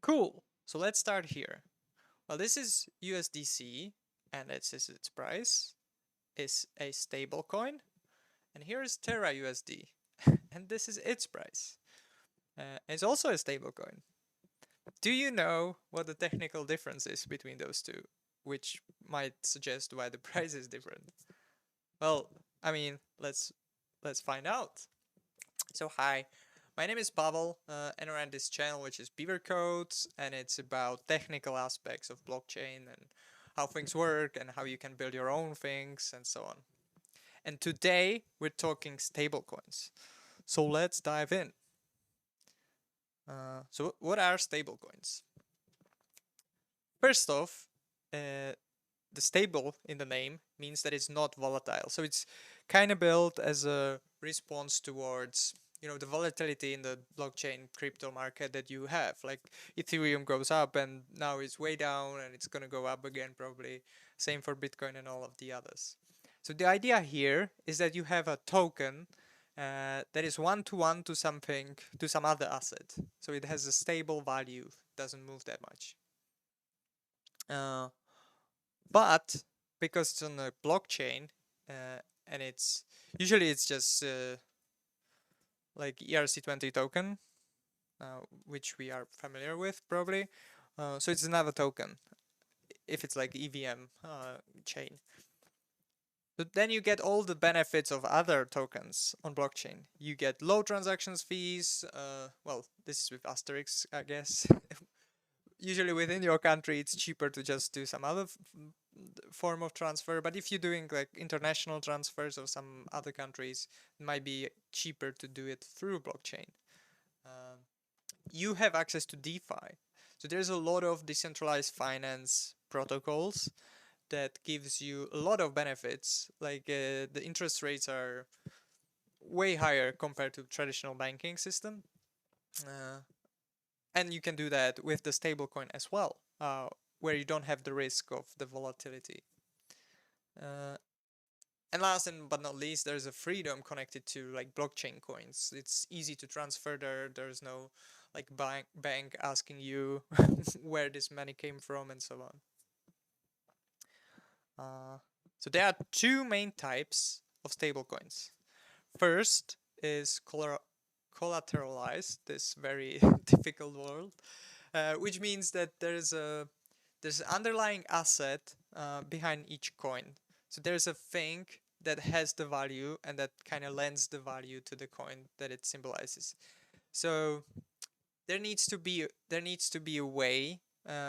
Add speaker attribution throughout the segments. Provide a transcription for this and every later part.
Speaker 1: Cool. So let's start here. Well, this is USDC, and this is its price. Is a stable coin, and here is TerraUSD, and this is its price. It's also a stable coin. Do you know what the technical difference is between those two, which might suggest why the price is different? Well, I mean, let's find out. So hi, my name is Pavel, and I run this channel which is Beaver Codes, and it's about technical aspects of blockchain and how things work and how you can build your own things and so on. And today we're talking stablecoins. So let's dive in. So what are stablecoins? First off, the stable in the name means that it's not volatile. So it's kind of built as a response towards the volatility in the blockchain crypto market that you have. Like Ethereum goes up and now it's way down and it's going to go up again probably. Same for Bitcoin and all of the others. So the idea here is that you have a token that is one to something, to some other asset. So it has a stable value, doesn't move that much. Uh, but because it's on a blockchain, and it's usually it's just like ERC20 token, which we are familiar with probably. So it's another token if it's like EVM chain. But then you get all the benefits of other tokens on blockchain. You get low transactions fees. Well, this is with asterisks, I guess. Usually within your country, it's cheaper to just do some other form of transfer. But if you're doing like international transfers of some other countries, it might be cheaper to do it through blockchain. Um, you have access to DeFi. So there's a lot of decentralized finance protocols that gives you a lot of benefits. Like the interest rates are way higher compared to traditional banking system. Uh, and you can do that with the stablecoin as well, where you don't have the risk of the volatility. Uh, and last but not least, there's a freedom connected to like blockchain coins. It's easy to transfer there. There's no like bank asking you where this money came from and so on. So there are two main types of stablecoins. First is collateralized, this very difficult word, which means that there's an underlying asset behind each coin. So there's a thing that has the value and that kind of lends the value to the coin that it symbolizes. So there needs to be a way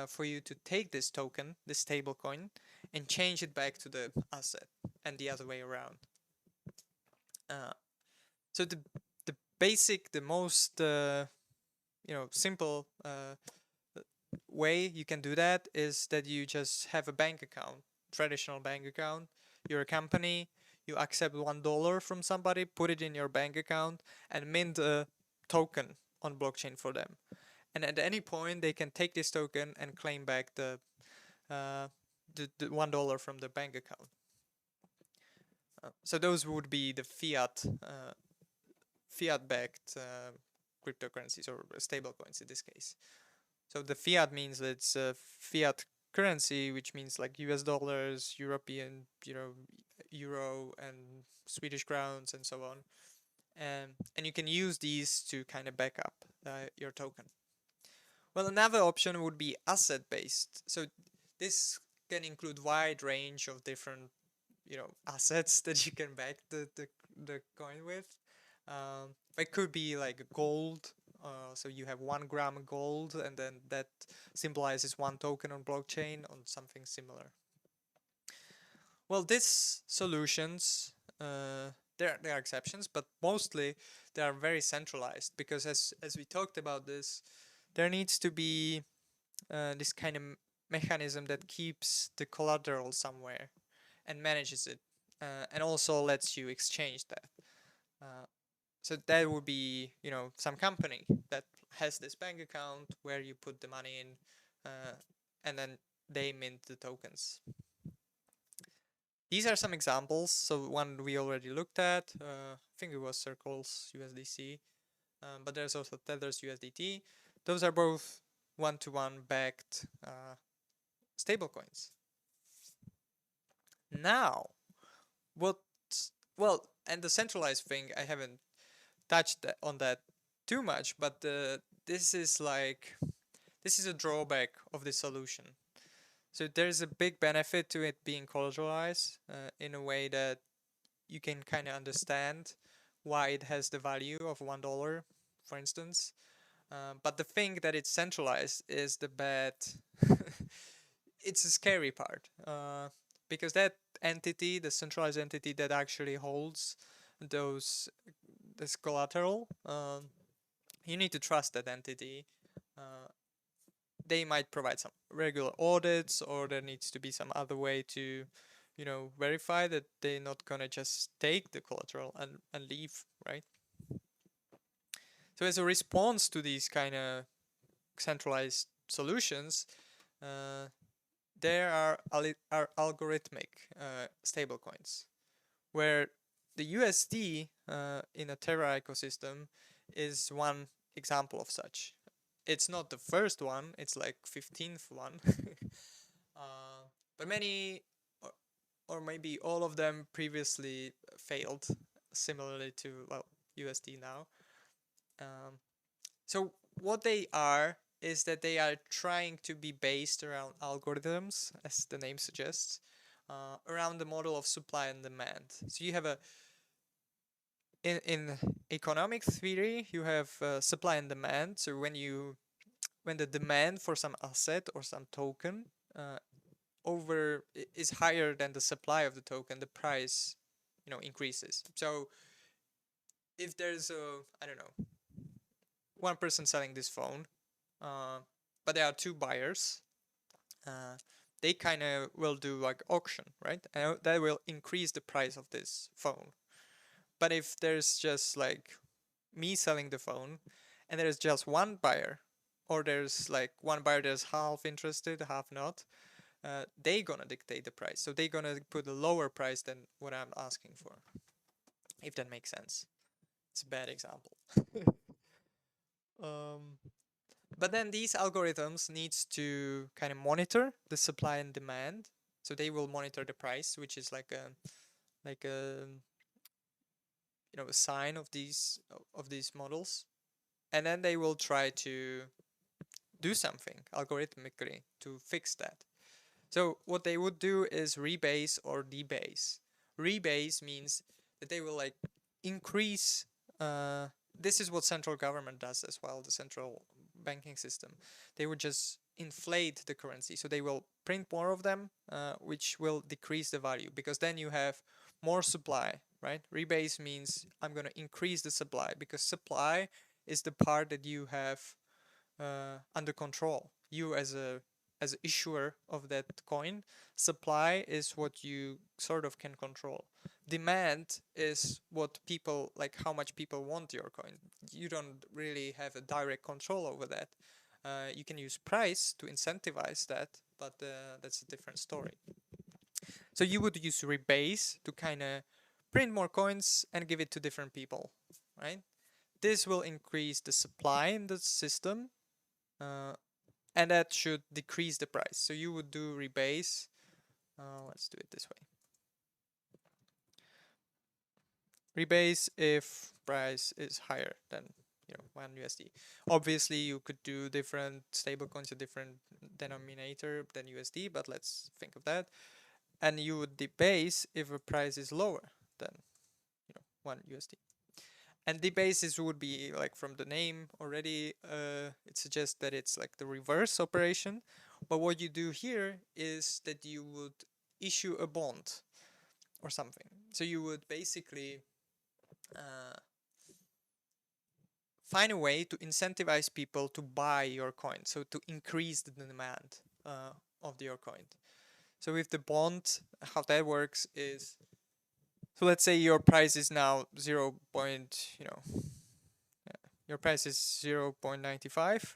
Speaker 1: for you to take this token, this stable coin, and change it back to the asset, and the other way around. Uh, so the basic, the most simple way you can do that is that you just have a bank account, traditional bank account. You're a company, you accept $1 from somebody, put it in your bank account, and mint a token on blockchain for them. And at any point, they can take this token and claim back uh, the $1 from the bank account. So those would be the fiat-backed cryptocurrencies or stablecoins in this case. So the fiat means that it's a fiat currency, which means like US dollars, European, euro, and Swedish crowns, and so on. And you can use these to kind of back up your token. Well, another option would be asset-based. So this can include wide range of different, assets that you can back the coin with. It could be like gold. So you have 1 gram gold, and then that symbolizes one token on blockchain on something similar. Well, these solutions, there are exceptions, but mostly they are very centralized because as we talked about this, there needs to be this kind of mechanism that keeps the collateral somewhere and manages it, and also lets you exchange that. Uh, so that would be, some company that has this bank account where you put the money in, and then they mint the tokens. These are some examples. So one we already looked at, I think it was Circles USDC, but there's also Tethers USDT. Those are both one-to-one backed stablecoins. Now, what? Well, and the centralized thing, I haven't touched on that too much, but this is a drawback of the solution. So there's a big benefit to it being collateralized in a way that you can kind of understand why it has the value of $1, for instance. But the thing that it's centralized is the bad. It's a scary part because that entity, the centralized entity that actually holds this collateral, you need to trust that entity. They might provide some regular audits, or there needs to be some other way to, verify that they're not gonna just take the collateral and leave, right? So as a response to these kind of centralized solutions, there are algorithmic stablecoins, where the USD in a Terra ecosystem is one example of such. It's not the first one, it's like 15th one. But many, or maybe all of them previously failed, similarly to, well, USD now. So what they are is that they are trying to be based around algorithms, as the name suggests, around the model of supply and demand. So you have in economic theory, you have supply and demand. So when the demand for some asset or some token is higher than the supply of the token, the price, increases. So if there's I don't know, one person selling this phone, but there are two buyers, they kind of will do like auction, right? And that will increase the price of this phone. But if there's just like me selling the phone and there's just one buyer, or there's like one buyer that's half interested, half not, they gonna dictate the price. So they gonna put a lower price than what I'm asking for, if that makes sense. It's a bad example. But then these algorithms needs to kind of monitor the supply and demand. So they will monitor the price, which is like a a sign of these models, and then they will try to do something algorithmically to fix that. So what they would do is rebase or debase. Rebase means that they will like increase. This is what central government does as well, the central banking system. They would just inflate the currency. So they will print more of them, which will decrease the value, because then you have more supply, right? Rebase means I'm going to increase the supply, because supply is the part that you have under control. You as an issuer of that coin, supply is what you sort of can control. Demand is what people, like how much people want your coin. You don't really have a direct control over that. You can use price to incentivize that, but that's a different story. So you would use rebase to kind of print more coins and give it to different people, right? This will increase the supply in the system, and that should decrease the price. So you would do rebase. Let's do it this way. Rebase if price is higher than 1 USD. Obviously, you could do different stablecoins, a different denominator than USD, but let's think of that. And you would debase if a price is lower than 1 USD. And debases would be like, from the name already, it suggests that it's like the reverse operation. But what you do here is that you would issue a bond or something. So you would basically find a way to incentivize people to buy your coin, so to increase the demand of your coin. So with the bond, how that works is, so let's say your price is now your price is 0.95.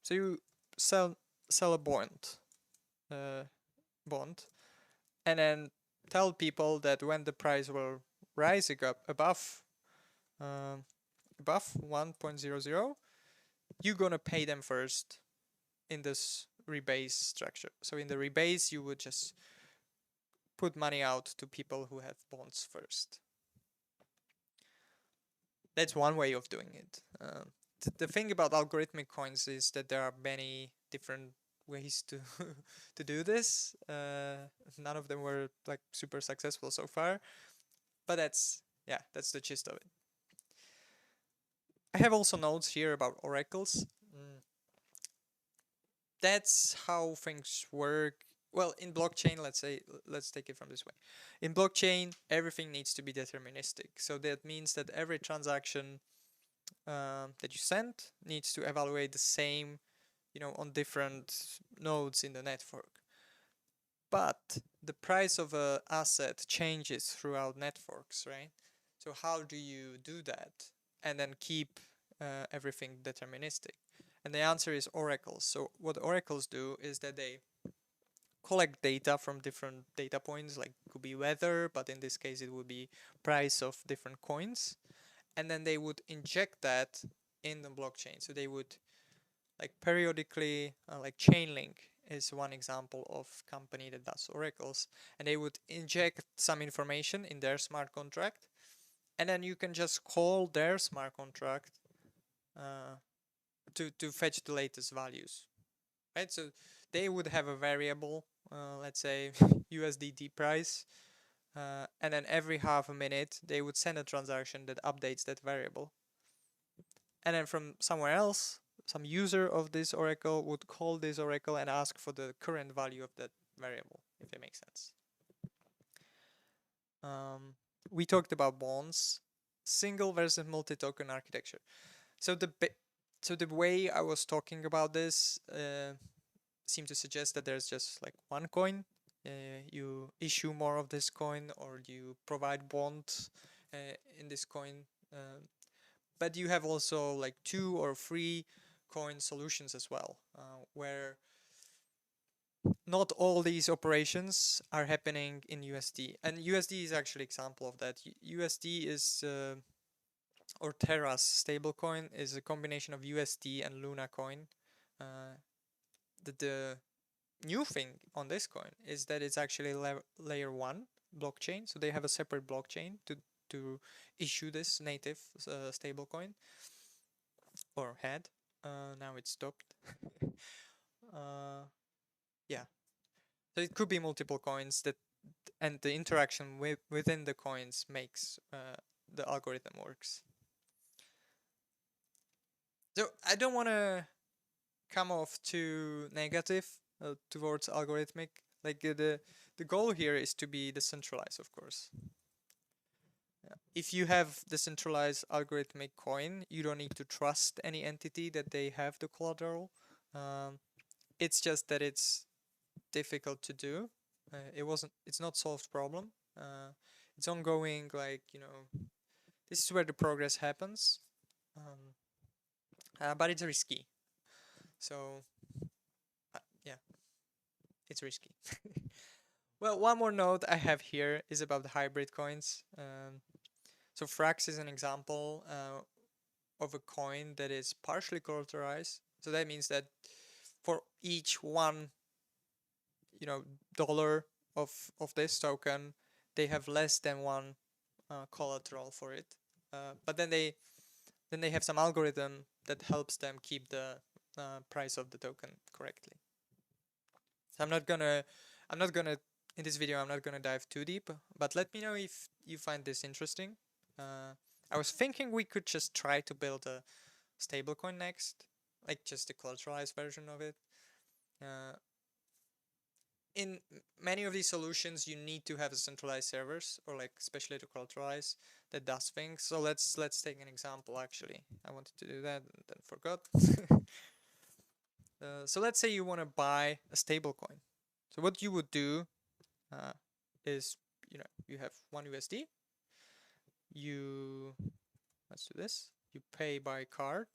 Speaker 1: So you sell a bond, and then tell people that when the price will rise up above 1.00, you're gonna pay them first in this rebase structure. So in the rebase, you would just put money out to people who have bonds first. That's one way of doing it. The thing about algorithmic coins is that there are many different ways to to do this. None of them were like super successful so far, but that's the gist of it. I have also notes here about oracles. That's how things work. Well, in blockchain, let's take it from this way. In blockchain, everything needs to be deterministic. So that means that every transaction that you send needs to evaluate the same, on different nodes in the network. But the price of a asset changes throughout networks, right? So how do you do that and then keep everything deterministic? And the answer is oracles. So what oracles do is that they collect data from different data points, like could be weather, but in this case it would be price of different coins, and then they would inject that in the blockchain. So they would like periodically, like Chainlink is one example of company that does oracles, and they would inject some information in their smart contract, and then you can just call their smart contract to fetch the latest values, right? So they would have a variable, let's say USDT price, and then every half a minute they would send a transaction that updates that variable, and then from somewhere else some user of this oracle would call this oracle and ask for the current value of that variable, if it makes sense. We talked about bonds, single versus multi-token architecture. So the way I was talking about this seemed to suggest that there's just like one coin. You issue more of this coin, or you provide bonds in this coin. But you have also like 2 or 3 coin solutions as well, where not all these operations are happening in USD. And USD is actually example of that. USD is, or Terra's stablecoin is a combination of USD and Luna coin. The new thing on this coin is that it's actually layer 1 blockchain. So they have a separate blockchain to issue this native stablecoin, or had. Now it's stopped. Yeah. So it could be multiple coins and the interaction within the coins makes the algorithm works. So I don't want to come off too negative towards algorithmic. Like the goal here is to be decentralized, of course. If you have decentralized algorithmic coin, you don't need to trust any entity that they have the collateral. It's just that it's difficult to do. It's not solved problem. It's ongoing, like, this is where the progress happens. But it's risky. So, yeah, it's risky. Well, one more note I have here is about the hybrid coins. So Frax is an example of a coin that is partially collateralized. So that means that for each one, dollar of this token, they have less than one collateral for it. But then they have some algorithm that helps them keep the price of the token correctly. So I'm not gonna in this video I'm not gonna dive too deep, but let me know if you find this interesting. I was thinking we could just try to build a stablecoin next, like just a collateralized version of it. In many of these solutions, you need to have a centralized servers, or like especially to collateralize, that does things. So let's take an example. Actually, I wanted to do that and then forgot. So let's say you want to buy a stablecoin. So what you would do is, you have one USD. Let's do this. You pay by card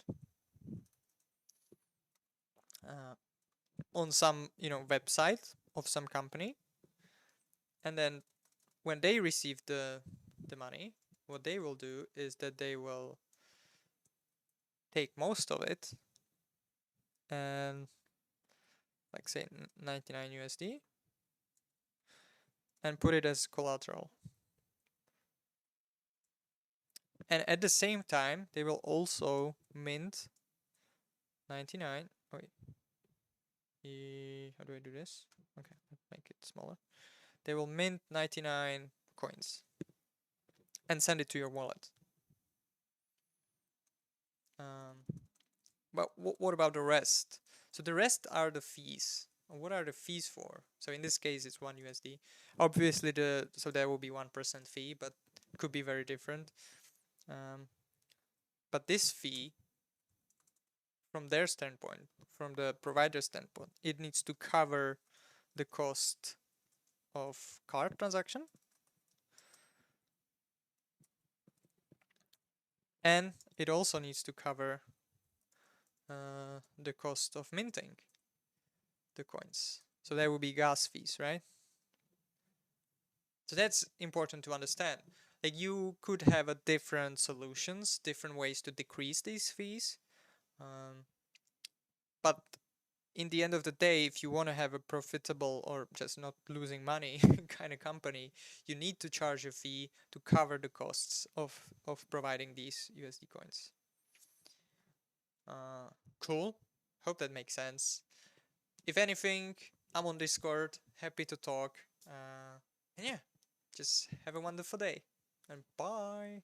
Speaker 1: on some, website of some company, and then when they receive the money, what they will do is that they will take most of it and like say 99 USD and put it as collateral. And at the same time, they will also mint 99. Wait, how do I do this? Okay, make it smaller. They will mint 99 coins and send it to your wallet. But what about the rest? So the rest are the fees. What are the fees for? So in this case, it's 1 USD. Obviously, so there will be 1% fee, but could be very different. But this fee, from their standpoint, from the provider standpoint, it needs to cover the cost of card transaction, and it also needs to cover the cost of minting the coins. So there will be gas fees, right? So that's important to understand. Like you could have a different solutions, different ways to decrease these fees. But in the end of the day, if you want to have a profitable or just not losing money kind of company, you need to charge a fee to cover the costs of providing these USD coins. Cool. Hope that makes sense. If anything, I'm on Discord. Happy to talk. And yeah, just have a wonderful day. And bye.